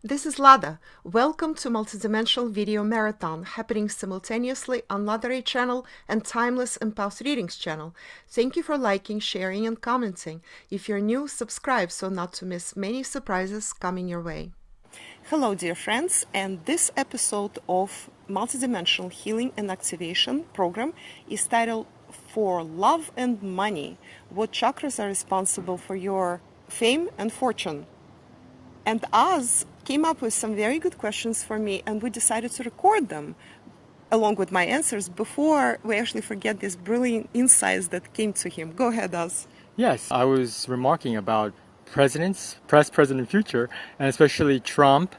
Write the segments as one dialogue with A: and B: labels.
A: This is Lada. Welcome to Multidimensional Video Marathon, happening simultaneously on Lada Ray channel and Timeless Empath Readings channel. Thank you for liking, sharing, and commenting. If you're new, subscribe so not to miss many surprises coming your way. Hello, dear friends, and this episode of Multidimensional Healing and Activation program is titled For Love and Money, What Chakras Are Responsible for Your Fame and Fortune. And Oz came up with some very good questions for me, and we decided to record them along with my answers before we actually forget these brilliant insights that came to him. Go ahead, Oz.
B: Yes, I was remarking about presidents, past, present, and future, and especially Trump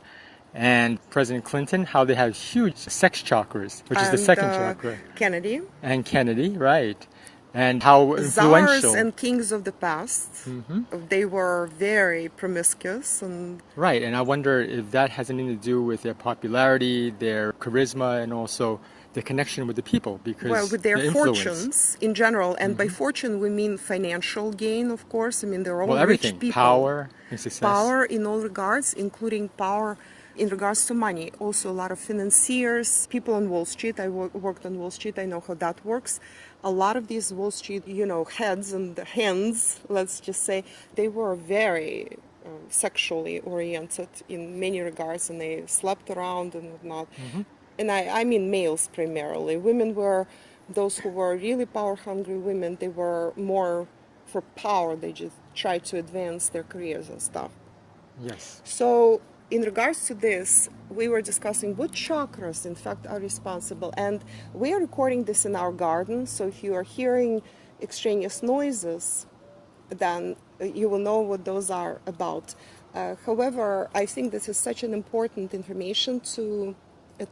B: and President Clinton, how they have huge sex chakras, which is the second chakra.
A: Kennedy.
B: And Kennedy, right. And how
A: Czars
B: influential.
A: and kings of the past, they were very promiscuous.
B: Right, and I wonder if that has anything to do with their popularity, their charisma, and also the connection with the people, because
A: with their
B: the
A: fortunes in general, and by fortune we mean financial gain, of course. I mean, they're all
B: everything.
A: rich people.
B: Power and success.
A: Power in all regards, including power in regards to money. Also a lot of financiers, people on Wall Street. I worked on Wall Street, I know how that works. A lot of these Wall Street, heads and hands, let's just say, they were very sexually oriented in many regards, and they slept around and whatnot. And I mean males primarily. Women were those who were really power-hungry women. They were more for power. They just tried to advance their careers and stuff.
B: Yes.
A: So in regards to this, we were discussing what chakras, in fact, are responsible. And we are recording this in our garden, so if you are hearing extraneous noises, then you will know what those are about. However, I think this is such an important information to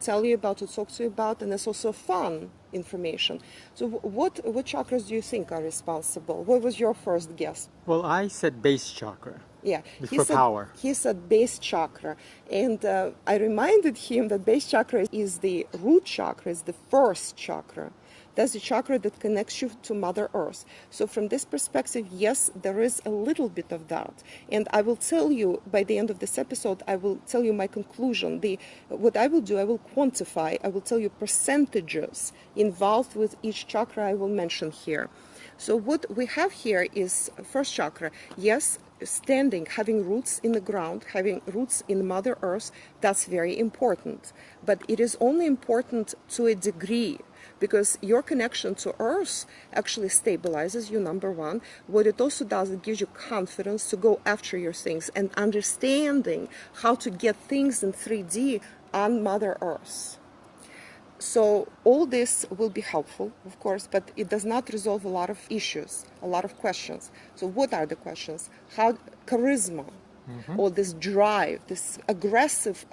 A: tell you about, to talk to you about, and it's also fun information. So what chakras do you think are responsible? What was your first guess?
B: Well, I said base chakra.
A: Yeah,
B: For power.
A: He said base chakra, and I reminded him that base chakra is the root chakra, is the first chakra. That's the chakra that connects you to Mother Earth. So from this perspective, yes, there is a little bit of that. And I will tell you, by the end of this episode, I will tell you my conclusion. What I will do, I will quantify, I will tell you percentages involved with each chakra I will mention here. So what we have here is first chakra. Yes, standing, having roots in the ground, having roots in Mother Earth, that's very important. But it is only important to a degree, because your connection to Earth actually stabilizes you, number one. What it also does, it gives you confidence to go after your things and understanding how to get things in 3D on Mother Earth. So all this will be helpful, of course, but it does not resolve a lot of issues, a lot of questions. So what are the questions? How charisma, or this drive, this aggressive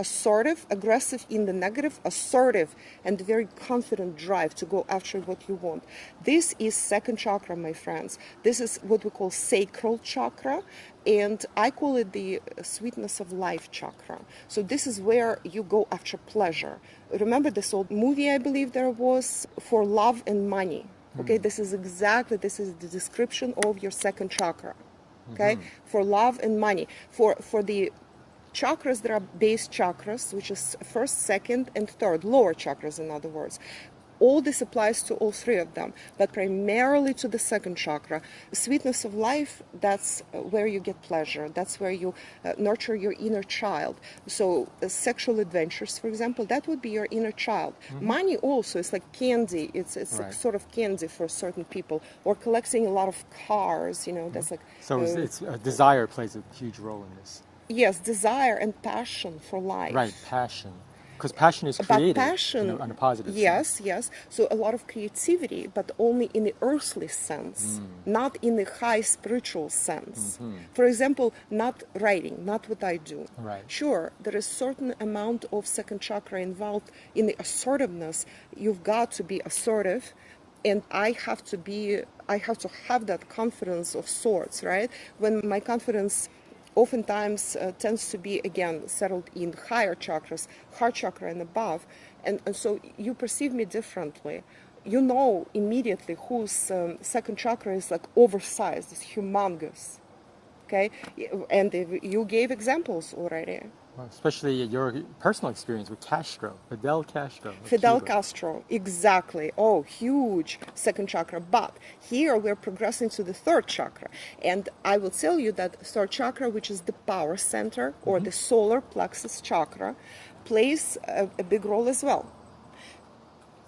A: in the negative, assertive, and very confident drive to go after what you want. This is second chakra, my friends. This is what we call sacral chakra, and I call it the sweetness of life chakra. So this is where you go after pleasure. Remember this old movie, I believe there was, For Love and Money. Okay, this is the description of your second chakra. Okay, for love and money. For the chakras, there are base chakras, which is first, second, and third, lower chakras, in other words. All this applies to all three of them, but primarily to the second chakra. Sweetness of life, that's where you get pleasure. That's where you nurture your inner child. So sexual adventures, for example, that would be your inner child. Money also is like candy. It's like sort of candy for certain people. Or collecting a lot of cars, that's like...
B: So it's desire plays a huge role in this.
A: Yes, desire and passion for life.
B: Right, passion. Because passion is creative,
A: passion,
B: on a positive sense.
A: Yes. So a lot of creativity, but only in the earthly sense, not in the high spiritual sense. For example, not writing, not what I do.
B: Right.
A: Sure, there is certain amount of second chakra involved in the assertiveness. You've got to be assertive, and I have to have that confidence of sorts, right? When my confidence oftentimes tends to be, again, settled in higher chakras, heart chakra and above, and so you perceive me differently. You know immediately whose second chakra is like oversized, is humongous, okay? And you gave examples already.
B: Well, especially your personal experience with Castro, Fidel Castro. of
A: Fidel
B: Cuba.
A: Castro, exactly. Oh, huge second chakra. But here we're progressing to the third chakra. And I will tell you that third chakra, which is the power center or the solar plexus chakra, plays a big role as well.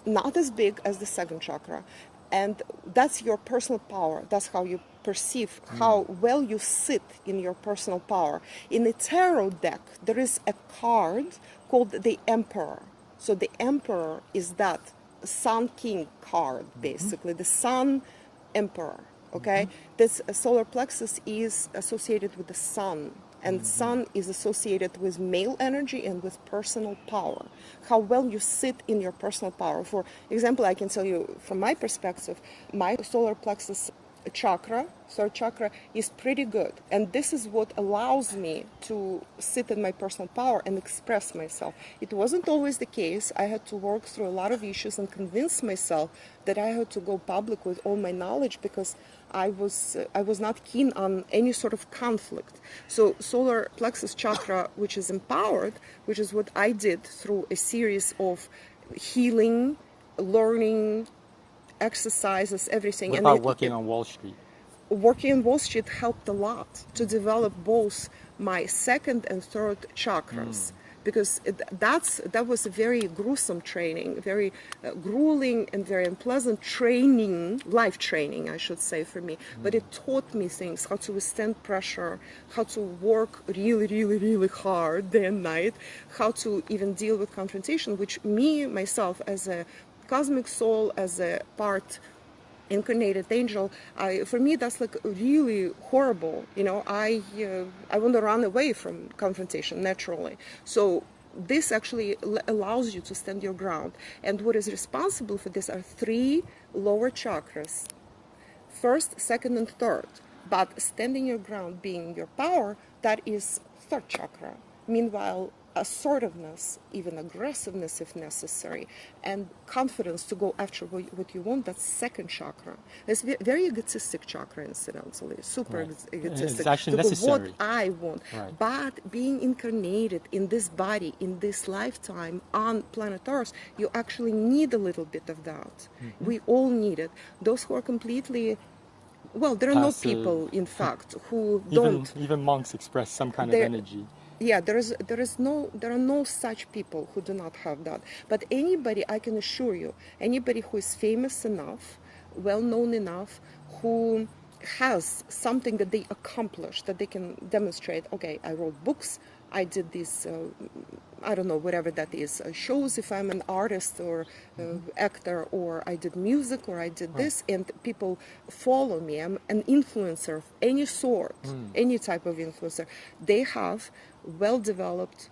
A: Not as big as the second chakra. And that's your personal power. That's how you perceive, how well you sit in your personal power. In the tarot deck, there is a card called the Emperor. So the Emperor is that Sun King card, basically, the Sun Emperor. Okay? This solar plexus is associated with the sun. And sun is associated with male energy and with personal power. How well you sit in your personal power. For example, I can tell you from my perspective, my solar plexus chakra, third chakra, is pretty good. And this is what allows me to sit in my personal power and express myself. It wasn't always the case. I had to work through a lot of issues and convince myself that I had to go public with all my knowledge because I was not keen on any sort of conflict. So solar plexus chakra, which is empowered, which is what I did through a series of healing, learning, exercises, everything.
B: What
A: And
B: about working on Wall Street?
A: working on Wall Street helped a lot to develop both my second and third chakras. Because that was a very gruesome training, very grueling and very unpleasant training, life training, I should say, for me. But it taught me things, how to withstand pressure, how to work really, really, really hard day and night, how to even deal with confrontation, which me, myself, as a cosmic soul, as a part incarnated angel, for me that's like really horrible. You know, I want to run away from confrontation naturally. So this actually allows you to stand your ground. And what is responsible for this are three lower chakras: first, second, and third. But standing your ground, being your power, that is third chakra. Meanwhile, assertiveness, even aggressiveness if necessary, and confidence to go after what you want, that's second chakra. It's very egotistic chakra, incidentally, super egotistic.
B: It's actually
A: to go,
B: necessary.
A: what I want.
B: Right.
A: But being incarnated in this body, in this lifetime on planet Earth, you actually need a little bit of that. We all need it. Those who are completely, well, there are no
B: Passive.
A: people, in fact, who don't.
B: Even monks express some kind of
A: There-
B: energy.
A: Yeah, there are no such people who do not have that. But anybody, I can assure you, anybody who is famous enough, well known enough, who has something that they accomplished, that they can demonstrate. Okay, I wrote books, I did this, I don't know, whatever that is, shows if I'm an artist or actor, or I did music, or I did this, and people follow me. I'm an influencer of any sort, any type of influencer. They have well-developed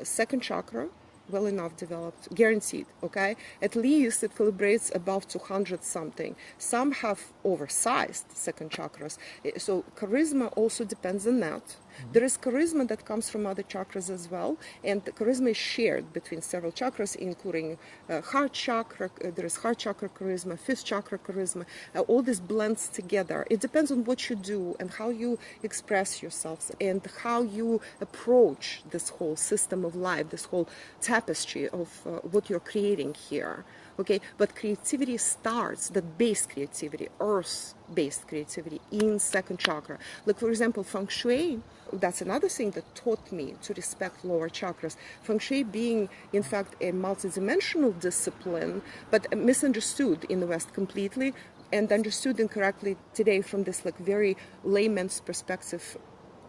A: second chakra, well enough developed, guaranteed, okay? At least it calibrates above 200 something. Some have oversized second chakras. So charisma also depends on that. There is charisma that comes from other chakras as well, and the charisma is shared between several chakras, including heart chakra. There is heart chakra charisma, fifth chakra charisma. All this blends together. It depends on what you do and how you express yourselves and how you approach this whole system of life, this whole tapestry of what you're creating here. Okay, but creativity starts, the base creativity, earth-based creativity in second chakra. Like, for example, feng shui, that's another thing that taught me to respect lower chakras. Feng shui being, in fact, a multidimensional discipline, but misunderstood in the West completely, and understood incorrectly today from this like very layman's perspective,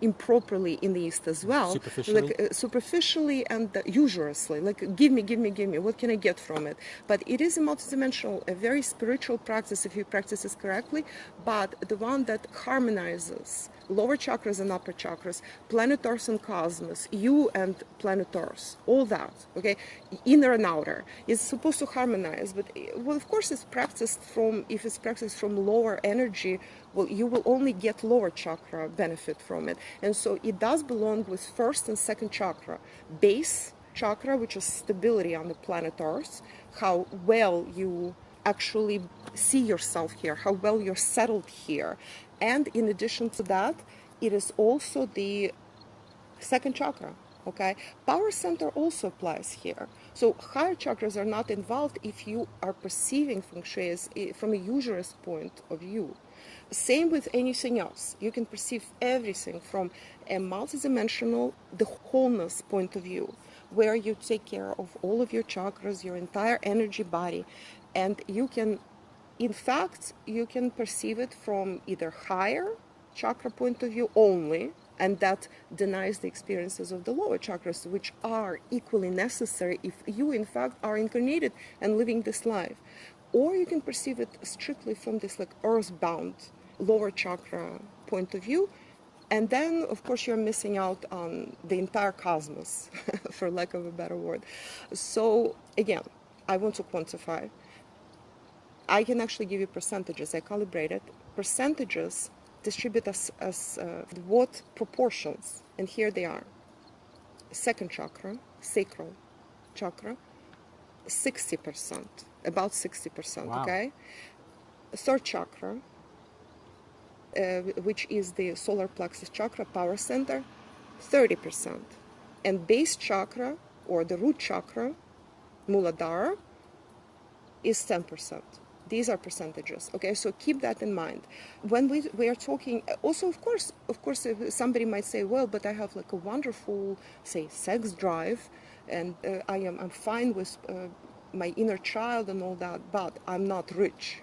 A: improperly in the East as well.
B: Superficially?
A: Like superficially and usuriously, like give me, what can I get from it? But it is a multidimensional, a very spiritual practice if you practice it correctly, but the one that harmonizes lower chakras and upper chakras, planet Earth and cosmos, you and planet Earth, all that, okay, inner and outer, is supposed to harmonize. But well, of course, if it's practiced from lower energy, well, you will only get lower chakra benefit from it. And so it does belong with first and second chakra. Base chakra, which is stability on the planet Earth, how well you actually see yourself here, how well you're settled here. And in addition to that, it is also the second chakra, Okay, power center also applies here. So higher chakras are not involved if you are perceiving feng shui as, from a userist point of view. Same with anything else. You can perceive everything from a multidimensional, the wholeness point of view, where you take care of all of your chakras, your entire energy body, and you can, in fact, you can perceive it from either higher chakra point of view only, and that denies the experiences of the lower chakras, which are equally necessary if you, in fact, are incarnated and living this life. Or you can perceive it strictly from this like earthbound lower chakra point of view, and then, of course, you're missing out on the entire cosmos, for lack of a better word. So, again, I want to quantify. I can actually give you percentages. I calibrated percentages distribute as what proportions, and here they are. Second chakra, sacral chakra, 60%, about 60%.
B: Wow.
A: Okay. Third chakra, which is the solar plexus chakra, power center, 30%, and base chakra or the root chakra, Muladhara, is 10%. These are percentages, okay? So keep that in mind. When we are talking, also, of course, if somebody might say, well, but I have like a wonderful, say, sex drive, and I'm fine with my inner child and all that, but I'm not rich.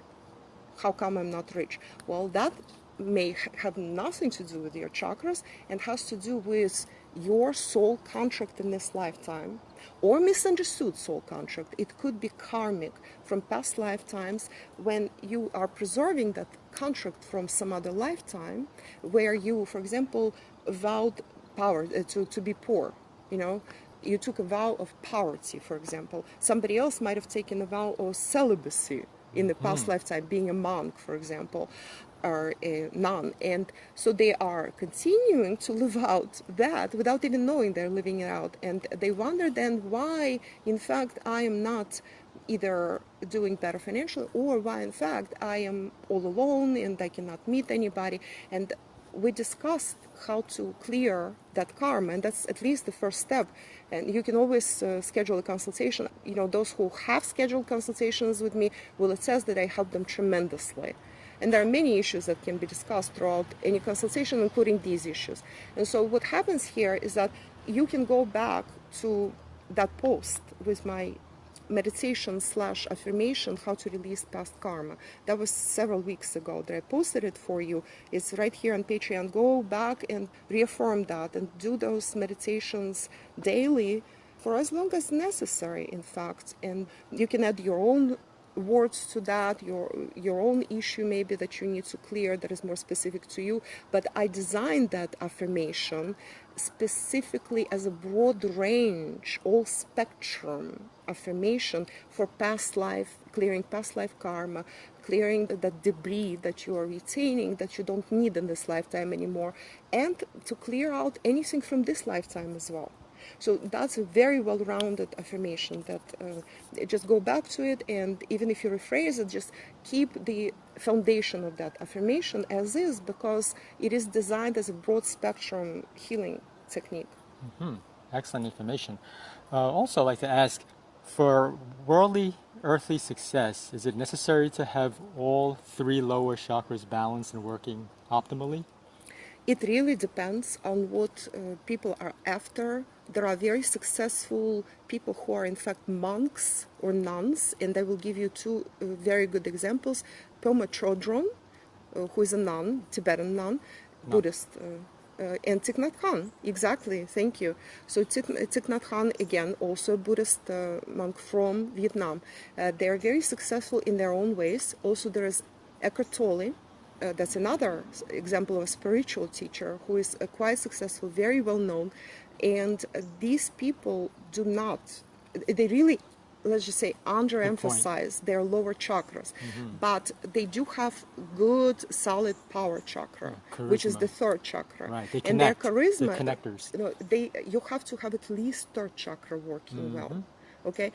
A: How come I'm not rich? Well, that may have nothing to do with your chakras and has to do with your soul contract in this lifetime, or misunderstood soul contract. It could be karmic from past lifetimes when you are preserving that contract from some other lifetime where you, for example, vowed power to be poor, you know. You took a vow of poverty, for example. Somebody else might have taken a vow of celibacy in the past lifetime, being a monk, for example, or a nun. And so they are continuing to live out that without even knowing they're living it out. And they wonder then why, in fact, I am not either doing better financially, or why, in fact, I am all alone and I cannot meet anybody. And we discussed how to clear that karma, and that's at least the first step. And you can always schedule a consultation. You know, those who have scheduled consultations with me will attest that I help them tremendously. And there are many issues that can be discussed throughout any consultation, including these issues. And so what happens here is that you can go back to that post with my meditation/affirmation, how to release past karma. That was several weeks ago that I posted it for you. It's right here on Patreon. Go back and reaffirm that and do those meditations daily for as long as necessary, in fact. And you can add your own words to that, your own issue maybe that you need to clear that is more specific to you. But I designed that affirmation specifically as a broad range, all spectrum affirmation for past life, clearing past life karma, clearing the debris that you are retaining that you don't need in this lifetime anymore, and to clear out anything from this lifetime as well. So that's a very well-rounded affirmation that just go back to it, and even if you rephrase it, just keep the foundation of that affirmation as is, because it is designed as a broad spectrum healing technique.
B: Excellent information. Also, I'd like to ask, for worldly, earthly success, is it necessary to have all three lower chakras balanced and working optimally?
A: It really depends on what people are after. There are very successful people who are in fact monks or nuns, and I will give you two very good examples. Pema Chodron, who is a nun, Tibetan nun, Buddhist, and Thich Nhat Hanh, exactly, thank you. So Thich Nhat Hanh, again, also a Buddhist monk from Vietnam. They are very successful in their own ways. Also there is Eckhart Tolle. That's another example of a spiritual teacher who is quite successful, very well known. And these people do not, they really, let's just say, underemphasize their lower chakras. But they do have good, solid power chakra, which is the third chakra.
B: Right, they
A: and
B: connect.
A: their charisma,
B: They're connectors.
A: you have to have at least third chakra working well. okay,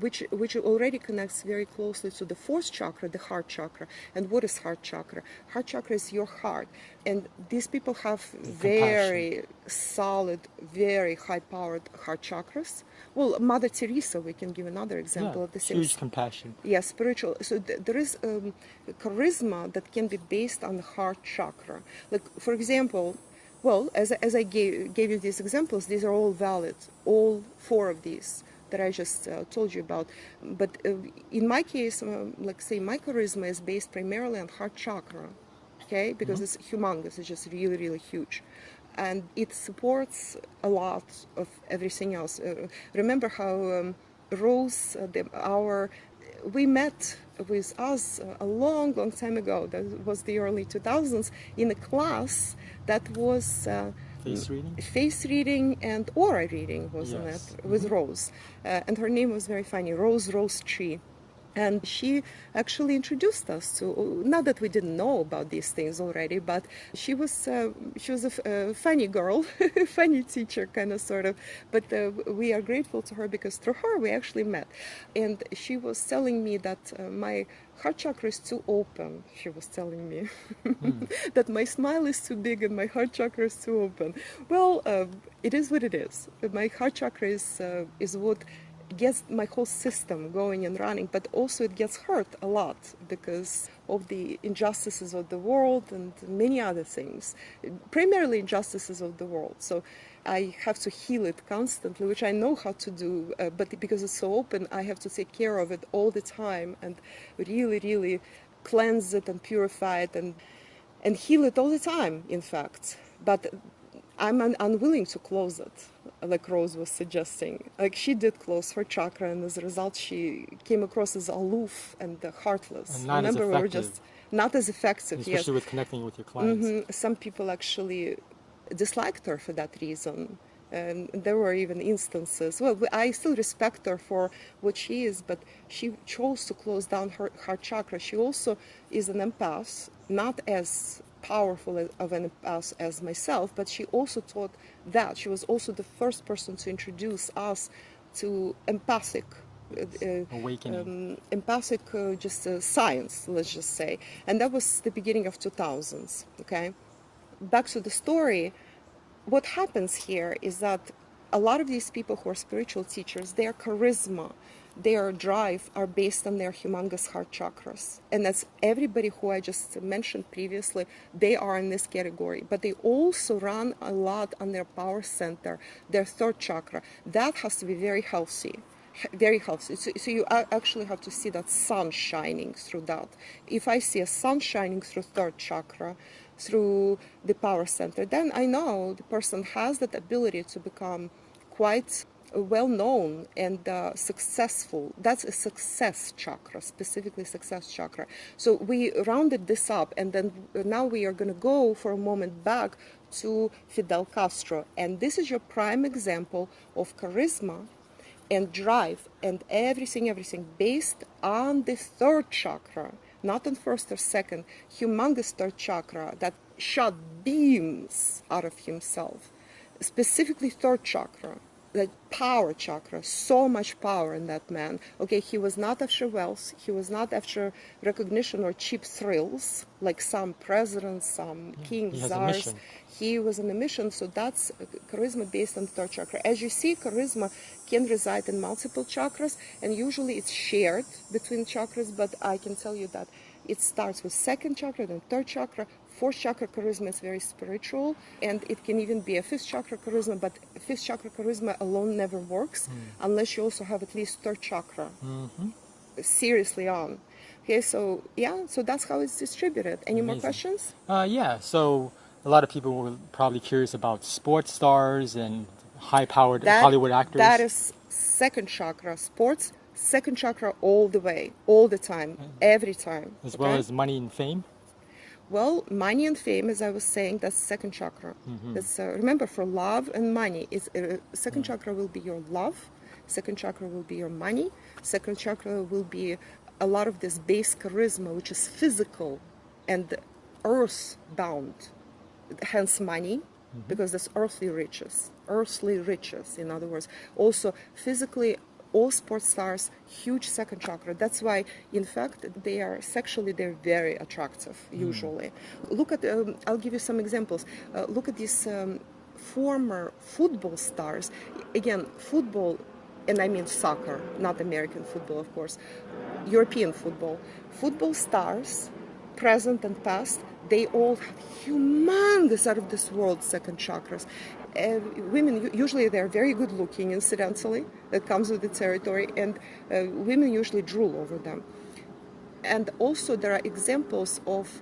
A: which already connects very closely to the fourth chakra, the heart chakra. And what is heart chakra? Heart chakra is your heart, and these people have very solid, very high-powered heart chakras. Well, Mother Teresa, we can give another example of the same.
B: Huge compassion.
A: Yes, spiritual. So there is charisma that can be based on the heart chakra. Like, for example, well, as I gave you these examples, these are all valid, all four of these that I just told you about. But in my case, like say, my charisma is based primarily on heart chakra, okay? Because it's humongous, it's just really, really huge. And it supports a lot of everything else. Remember how Rose, we met with us a long, long time ago. That was the early 2000s in a class that was face reading and aura reading, wasn't it? With Rose. And her name was very funny, Rose Tree. And she actually introduced us to, not that we didn't know about these things already, but she was a funny girl, funny teacher, kind of, sort of. But we are grateful to her because through her we actually met. And she was telling me that my heart chakra is too open, she was telling me. That my smile is too big and my heart chakra is too open. Well, it is what it is. My heart chakra is what gets my whole system going and running, but also it gets hurt a lot because of the injustices of the world and many other things, primarily injustices of the world. So I have to heal it constantly, which I know how to do, but because it's so open, I have to take care of it all the time and really, really cleanse it and purify it and heal it all the time, in fact. But I'm unwilling to close it, like Rose was suggesting. Like, she did close her chakra, and as a result, she came across as aloof and heartless.
B: And not
A: Remember,
B: as
A: we were just not as effective.
B: Especially with connecting with your clients.
A: Some people actually disliked her for that reason. And there were even instances. Well, I still respect her for what she is, but she chose to close down her heart chakra. She also is an empath, not as powerful of an empath as myself, but she also taught that. She was also the first person to introduce us to empathic
B: awakening.
A: Empathic science, let's just say. And that was the beginning of 2000s, okay? Back to the story, what happens here is that a lot of these people who are spiritual teachers, their charisma, their drive are based on their humongous heart chakras. And that's everybody who I just mentioned previously, they are in this category. But they also run a lot on their power center, their third chakra. That has to be very healthy. Very healthy. So you actually have to see that sun shining through that. If I see a sun shining through third chakra, through the power center, then I know the person has that ability to become quite well known and successful. That's a success chakra, specifically success chakra. So we rounded this up, and then now we are going to go for a moment back to Fidel Castro. And this is your prime example of charisma and drive and everything based on the third chakra, not on first or second, humongous third chakra that shot beams out of himself. Specifically third chakra, that power chakra, so much power in that man. Okay, he was not after wealth, he was not after recognition or cheap thrills, like some presidents, some kings, czars. He was on a mission, so that's charisma based on third chakra. As you see, charisma can reside in multiple chakras, and usually it's shared between chakras, but I can tell you that it starts with second chakra, then third chakra, fourth chakra charisma is very spiritual, and it can even be a fifth chakra charisma, but fifth chakra charisma alone never works unless you also have at least third chakra seriously on. Okay, so yeah, so that's how it's distributed. Any more questions?
B: Yeah, so a lot of people were probably curious about sports stars and high-powered Hollywood actors.
A: That is second chakra, sports, second chakra all the way, all the time, every time.
B: As well as money and fame?
A: Well, money and fame, as I was saying, that's second chakra. That's, remember, for love and money, second chakra will be your love, second chakra will be your money, second chakra will be a lot of this base charisma, which is physical and earth-bound, hence money, because that's earthly riches, in other words. Also, physically all sports stars, huge second chakra. That's why, in fact, they're very attractive usually. Look at, I'll give you some examples. Look at these former football stars. Again, football, and I mean soccer, not American football, of course, European football. Football stars, present and past, they all have humongous, out of this world second chakras. Women, usually they're very good looking, incidentally. That comes with the territory, and women usually drool over them. And also there are examples of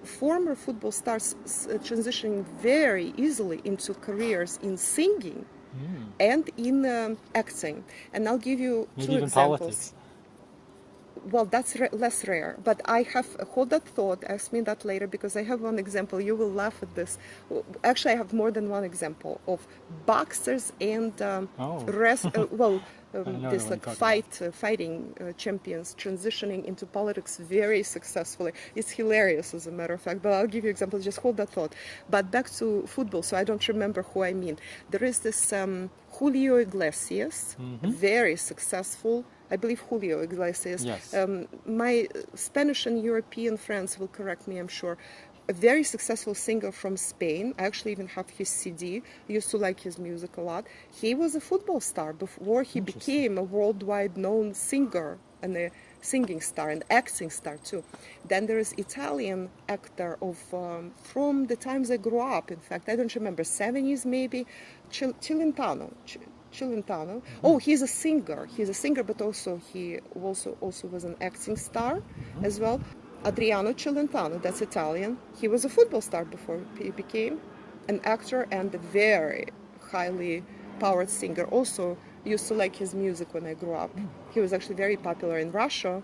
A: former football stars transitioning very easily into careers in singing and in acting. And I'll give you
B: Maybe
A: two
B: even
A: examples.
B: politics.
A: Well, that's less rare, but I have, hold that thought, ask me that later, because I have one example. You will laugh at this. Actually, I have more than one example of boxers and this like fighting champions transitioning into politics very successfully. It's hilarious, as a matter of fact, but I'll give you examples. Just hold that thought. But back to football, so I don't remember who I mean. There is this Julio Iglesias, very successful. I believe Julio Iglesias.
B: Yes.
A: My Spanish and European friends will correct me, I'm sure. A very successful singer from Spain. I actually even have his CD. I used to like his music a lot. He was a football star before he became a worldwide known singer and a singing star and acting star too. Then there is Italian actor of from the times I grew up. In fact, I don't remember, 70s maybe. Celentano. Oh, he's a singer. He's a singer, but he also was an acting star as well. Adriano Celentano, that's Italian. He was a football star before he became an actor and a very highly powered singer. Also used to like his music when I grew up. He was actually very popular in Russia,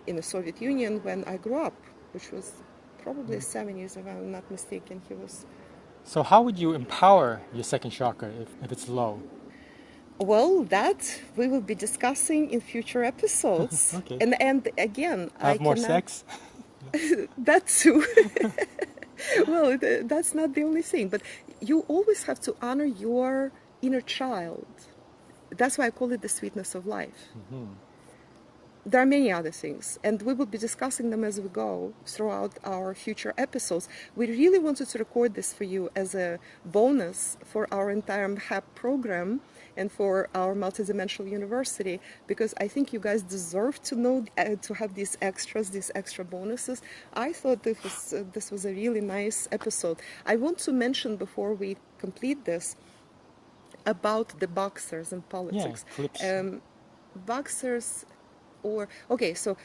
A: in the Soviet Union when I grew up, which was probably 70s, if I'm not mistaken. He was.
B: So how would you empower your second chakra if it's low?
A: Well, that we will be discussing in future episodes.
B: Okay.
A: And again,
B: Have more sex?
A: That too. Well, that's not the only thing, but you always have to honor your inner child. That's why I call it the sweetness of life. There are many other things, and we will be discussing them as we go throughout our future episodes. We really wanted to record this for you as a bonus for our entire MHAP program and for our Multidimensional University, because I think you guys deserve to know, to have these extras, these extra bonuses. I thought this was a really nice episode. I want to mention before we complete this about the boxers and politics.
B: Yeah, clips.
A: Boxers, okay, so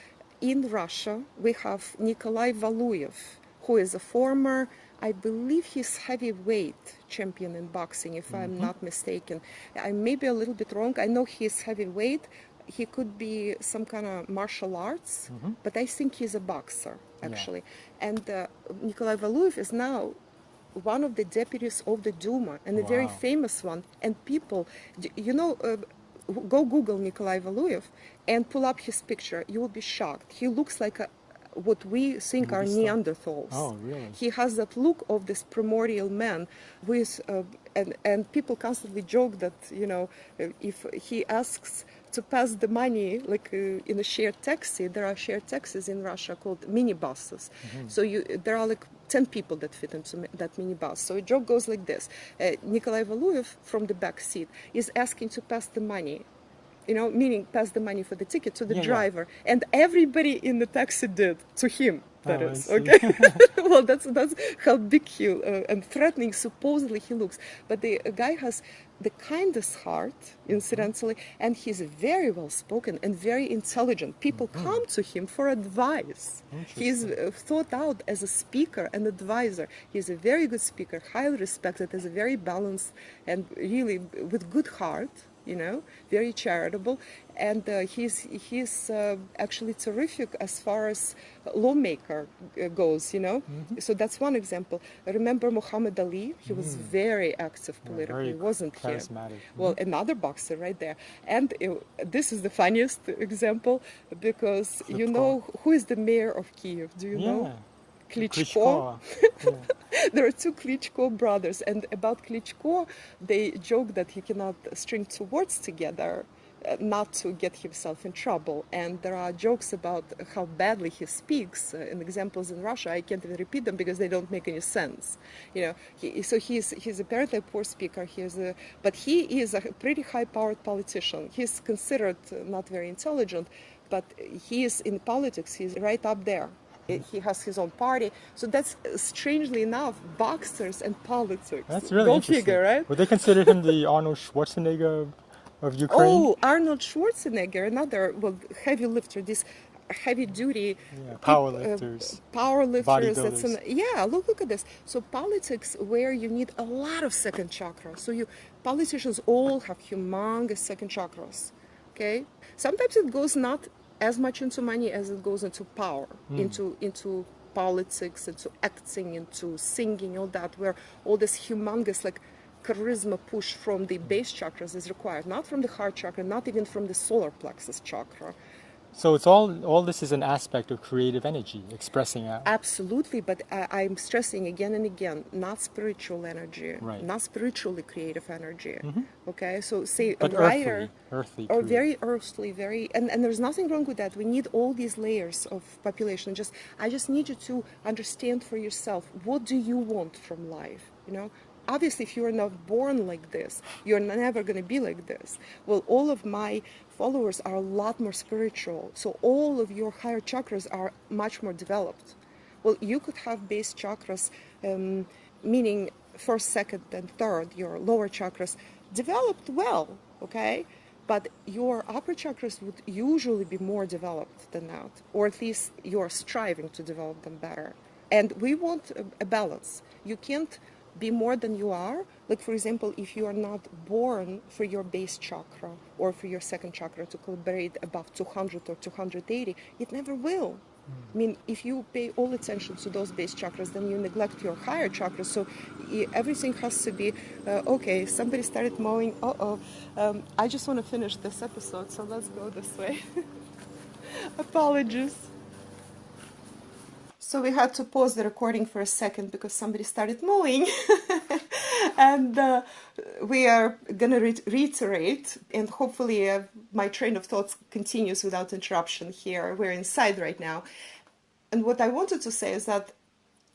A: in Russia we have Nikolai Valuyev, who is a former, I believe he's heavyweight champion in boxing, if I'm not mistaken. I may be a little bit wrong. I know he's heavyweight. He could be some kind of martial arts, but I think he's a boxer, actually. Yeah. And Nikolai Valuyev is now one of the deputies of the Duma, and a very famous one. And people, you know, go Google Nikolai Valuyev and pull up his picture. You will be shocked. He looks like what we think are Neanderthals.
B: Oh, really?
A: He has that look of this primordial man with, and people constantly joke that, you know, if he asks to pass the money, like in a shared taxi, there are shared taxis in Russia called minibuses. So there are like 10 people that fit into that minibus. So a joke goes like this. Nikolai Valuyev from the back seat is asking to pass the money, you know, meaning pass the money for the ticket to the driver. And everybody in the taxi did to him. That is, okay? Well, that's how big he and threatening supposedly he looks. But the guy has the kindest heart, incidentally, and he's very well spoken and very intelligent. People come to him for advice. He's thought out as a speaker and advisor. He's a very good speaker, highly respected, as a very balanced and really with good heart. You know, very charitable, and he's actually terrific as far as lawmaker goes. You know, so that's one example. Remember Muhammad Ali? He was very active politically, wasn't he? Well, another boxer right there. And this is the funniest example because you know who is the mayor of Kiev? Do you know? Klitschko. There are two Klitschko brothers, and about Klitschko, they joke that he cannot string two words together not to get himself in trouble. And there are jokes about how badly he speaks, and examples in Russia. I can't even repeat them because they don't make any sense. So he's apparently a poor speaker. But he is a pretty high-powered politician. He's considered not very intelligent, but he is in politics. He's right up there. He has his own party. So that's, strangely enough, boxers and politics.
B: That's really
A: Go
B: interesting.
A: figure, right?
B: Would they consider him the Arnold Schwarzenegger of Ukraine?
A: Oh, Arnold Schwarzenegger, another heavy lifter, this heavy duty
B: powerlifters.
A: Powerlifters.
B: Bodybuilders.
A: Look at this. So politics, where you need a lot of second chakras. So politicians all have humongous second chakras. Okay? Sometimes it goes not as much into money as it goes into power, into politics, into acting, into singing, all that, where all this humongous charisma push from the base chakras is required, not from the heart chakra, not even from the solar plexus chakra.
B: So it's all this is an aspect of creative energy, expressing out.
A: Absolutely, but I'm stressing again and again, not spiritual energy,
B: right.
A: Not spiritually creative energy. Okay, so say
B: but
A: a writer,
B: earthly,
A: or very earthly, and there's nothing wrong with that. We need all these layers of population. I just need you to understand for yourself, what do you want from life? Obviously, if you are not born like this, you're never going to be like this. Well, all of my followers are a lot more spiritual, so all of your higher chakras are much more developed. Well, you could have base chakras, meaning first, second, and third, your lower chakras, developed well, okay? But your upper chakras would usually be more developed than that, or at least you're striving to develop them better. And we want a balance. You can't be more than you are. Like, for example, if you are not born for your base chakra or for your second chakra to calibrate above 200 or 280, it never will. I mean, if you pay all attention to those base chakras, then you neglect your higher chakras. So everything has to be, okay, somebody started mowing. I just want to finish this episode, so let's go this way. Apologies. So we had to pause the recording for a second because somebody started mowing. And we are going to reiterate, and hopefully my train of thoughts continues without interruption here. We're inside right now. And what I wanted to say is that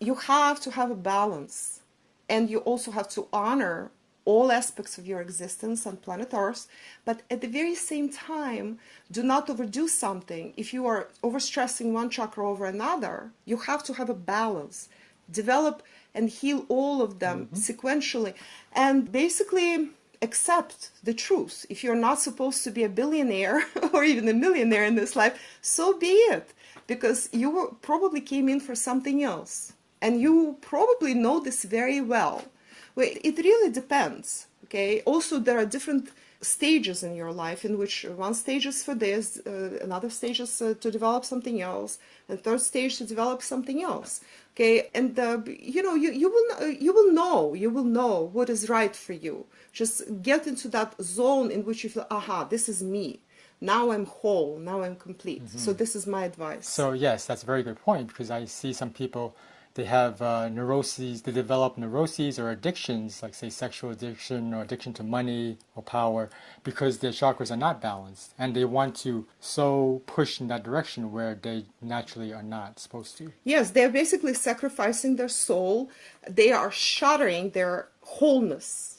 A: you have to have a balance, and you also have to honor all aspects of your existence on planet Earth, but at the very same time, do not overdo something. If you are overstressing one chakra over another, you have to have a balance. Develop and heal all of them sequentially, and basically accept the truth. If you're not supposed to be a billionaire or even a millionaire in this life, so be it, because you probably came in for something else, and you probably know this very well. Well, it really depends, okay? Also, there are different stages in your life in which one stage is for this, another stage is to develop something else, and third stage to develop something else, okay? And you will know what is right for you. Just get into that zone in which you feel, aha, this is me. Now I'm whole. Now I'm complete. So this is my advice.
B: So yes, that's a very good point, because I see some people, they have neuroses, they develop neuroses or addictions, like say sexual addiction or addiction to money or power, because their chakras are not balanced, and they want to so push in that direction where they naturally are not supposed to.
A: Yes, they're basically sacrificing their soul. They are shattering their wholeness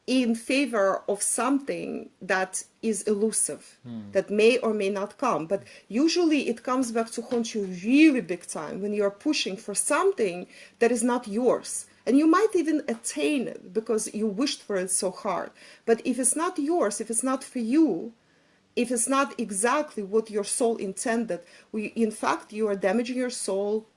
A: in favor of something that is elusive, that may or may not come. But usually it comes back to haunt you really big time when you're pushing for something that is not yours. And you might even attain it because you wished for it so hard. But if it's not yours, if it's not for you, if it's not exactly what your soul intended, in fact, you are damaging your soul.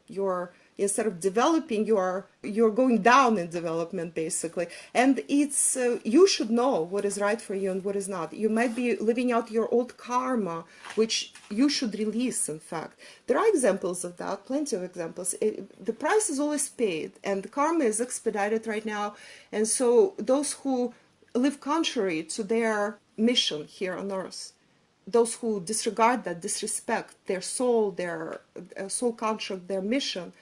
A: Instead of developing, you're going down in development, basically. And it's you should know what is right for you and what is not. You might be living out your old karma, which you should release, in fact. There are examples of that, plenty of examples. The price is always paid, and the karma is expedited right now. And so those who live contrary to their mission here on Earth, those who disregard that, disrespect their soul contract, their mission,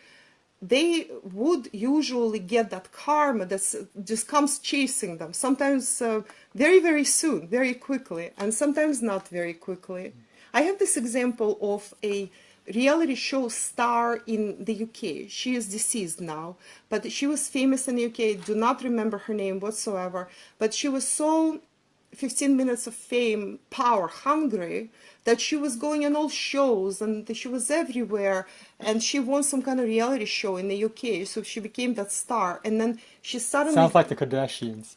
A: they would usually get that karma that just comes chasing them, sometimes very, very soon, very quickly, and sometimes not very quickly. I have this example of a reality show star in the UK. She is deceased now, but she was famous in the UK. Do not remember her name whatsoever, but she was so 15 minutes of fame, power hungry, that she was going on all shows and she was everywhere, and she won some kind of reality show in the UK, so she became that star. And then she suddenly...
B: Sounds like the Kardashians.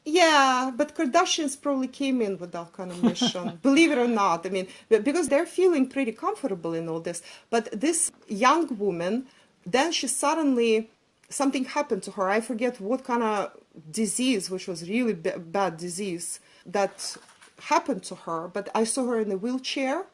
A: Yeah, but Kardashians probably came in with that kind of mission, believe it or not. I mean, because they're feeling pretty comfortable in all this. But this young woman, then she suddenly, something happened to her. I forget what kind of disease, which was really bad disease, that happened to her. But I saw her in a wheelchair,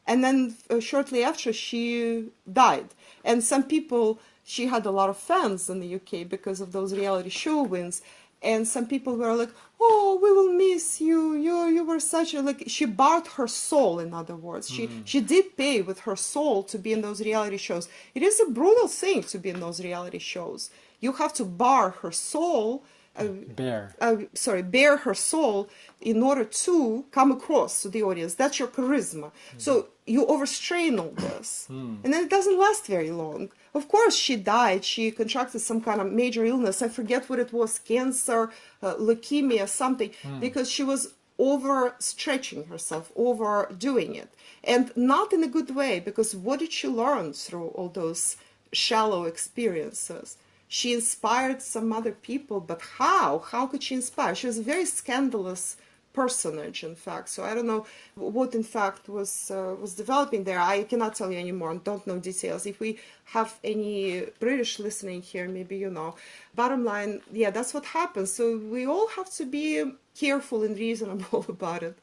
A: and then shortly after she died. And some people, she had a lot of fans in the UK because of those reality show wins. And some people were like, "Oh, we will miss you. You were such a..." Like, she bought her soul, in other words. She did pay with her soul to be in those reality shows. It is a brutal thing to be in those reality shows. You have to bar her soul, bear her soul in order to come across to the audience. That's your charisma. So you overstrain all this. And then it doesn't last very long. Of course, she died. She contracted some kind of major illness. I forget what it was, cancer, leukemia, something, because she was overstretching herself, overdoing it. And not in a good way, because what did she learn through all those shallow experiences? She inspired some other people, but how? How could she inspire? She was a very scandalous personage, in fact. So I don't know what, in fact, was developing there. I cannot tell you anymore. I don't know details. If we have any British listening here, maybe you know. Bottom line, yeah, that's what happens. So we all have to be careful and reasonable about it.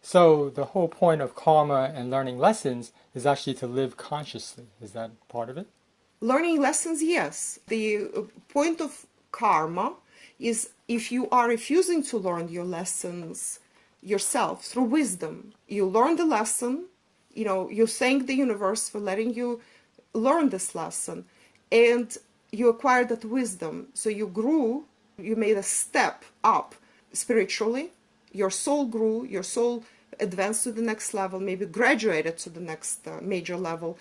B: So the whole point of karma and learning lessons is actually to live consciously. Is that part of it?
A: Learning lessons, yes. The point of karma is if you are refusing to learn your lessons yourself through wisdom. You learn the lesson, you know, you thank the universe for letting you learn this lesson, and you acquired that wisdom. So you grew, you made a step up spiritually, your soul grew, your soul advanced to the next level, maybe graduated to the next major level.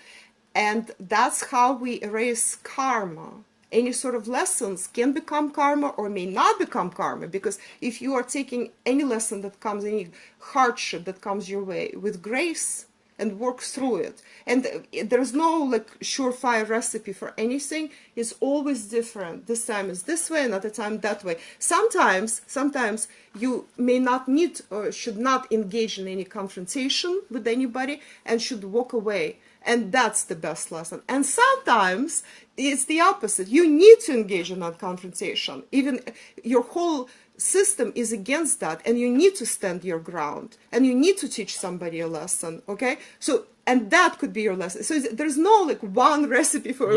A: And that's how we erase karma. Any sort of lessons can become karma or may not become karma, because if you are taking any lesson that comes, any hardship that comes your way with grace and work through it, and there's no like surefire recipe for anything. It's always different. This time is this way, another time that way. Sometimes you may not need or should not engage in any confrontation with anybody and should walk away. And that's the best lesson. And sometimes it's the opposite. You need to engage in that confrontation. Even your whole system is against that, and you need to stand your ground, and you need to teach somebody a lesson, okay? So, and that could be your lesson. So there's no like one recipe for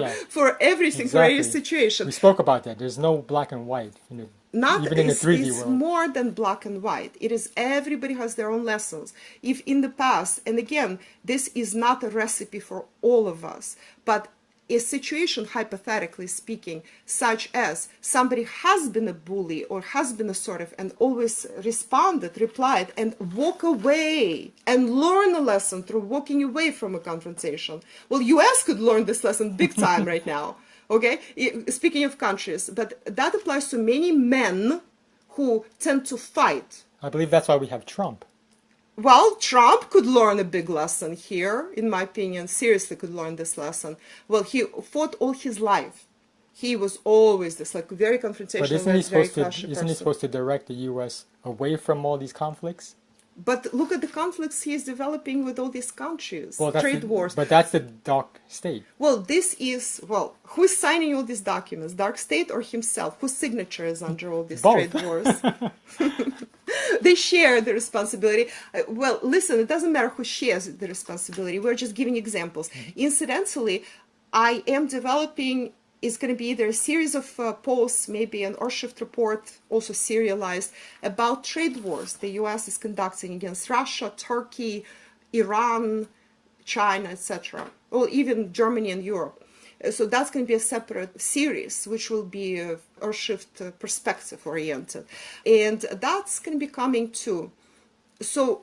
A: everything, for every situation.
B: We spoke about that. There's no black and white, you know. Even in the 3D world. It's
A: more than black and white. It is, everybody has their own lessons. If in the past, and again, this is not a recipe for all of us, but a situation, hypothetically speaking, such as somebody has been a bully or has been assertive and always replied, and walk away and learn a lesson through walking away from a confrontation. Well, US could learn this lesson big time right now. Okay, speaking of countries, but that applies to many men who tend to fight.
B: I believe that's why we have Trump.
A: Well, Trump could learn a big lesson here, in my opinion, seriously could learn this lesson. Well, he fought all his life. He was always this like very confrontational,
B: but isn't he supposed to direct the U.S. away from all these conflicts?
A: But look at the conflicts he is developing with all these countries, trade wars.
B: But that's the dark state.
A: Well, this is, well, who's signing all these documents? Dark state or himself? Whose signature is under all these trade wars? They share the responsibility. Well, listen, it doesn't matter who shares the responsibility. We're just giving examples. Incidentally, I am developing... It's going to be either a series of posts, maybe an Orshift report, also serialized, about trade wars the U.S. is conducting against Russia, Turkey, Iran, China, etc. Or even Germany and Europe. So that's going to be a separate series, which will be Earthshift perspective oriented. And that's going to be coming too. So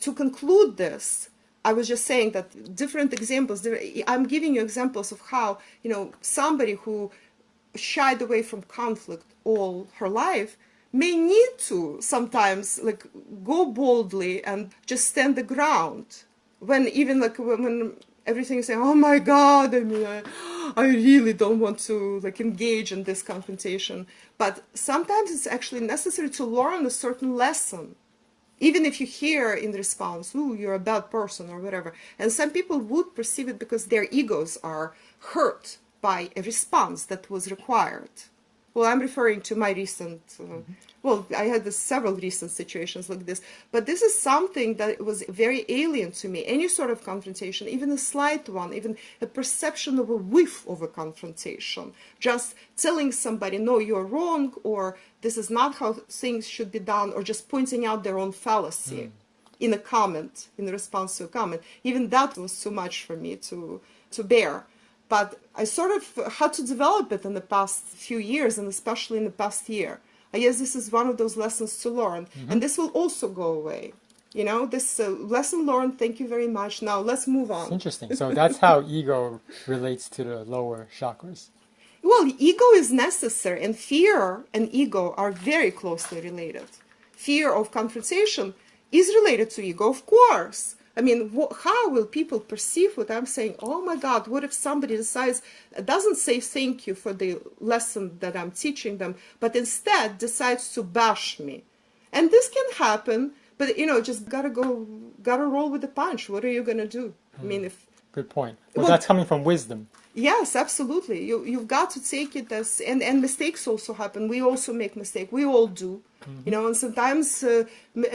A: to conclude this, I was just saying that different examples, I'm giving you examples of how, somebody who shied away from conflict all her life may need to sometimes go boldly and just stand the ground when even when everything is saying, oh my God, I really don't want to engage in this confrontation. But sometimes it's actually necessary to learn a certain lesson. Even if you hear in response, ooh, you're a bad person or whatever. And some people would perceive it because their egos are hurt by a response that was required. Well, I'm referring to my recent, I had several recent situations like this, but this is something that was very alien to me. Any sort of confrontation, even a slight one, even a perception of a whiff of a confrontation, just telling somebody, no, you're wrong, or this is not how things should be done, or just pointing out their own fallacy in a comment, in response to a comment. Even that was too much for me to bear. But I sort of had to develop it in the past few years, and especially in the past year. I guess this is one of those lessons to learn. And this will also go away. This lesson learned, thank you very much. Now let's move on.
B: It's interesting. So that's how ego relates to the lower chakras.
A: Well, ego is necessary, and fear and ego are very closely related. Fear of confrontation is related to ego, of course. I mean, how will people perceive what I'm saying? Oh my God, what if somebody doesn't say thank you for the lesson that I'm teaching them, but instead decides to bash me? And this can happen, but just gotta roll with the punch. What are you gonna do? I mean,
B: Good point. Well, that's coming from wisdom.
A: Yes, absolutely. You've got to take it as, and mistakes also happen. We also make mistakes. We all do. And sometimes a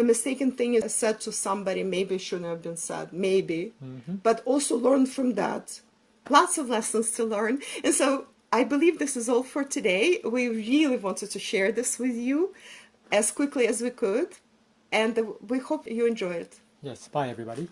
A: mistaken thing is said to somebody, maybe it shouldn't have been said, maybe. But also learn from that. Lots of lessons to learn. And so I believe this is all for today. We really wanted to share this with you as quickly as we could. And we hope you enjoy it.
B: Yes, bye everybody.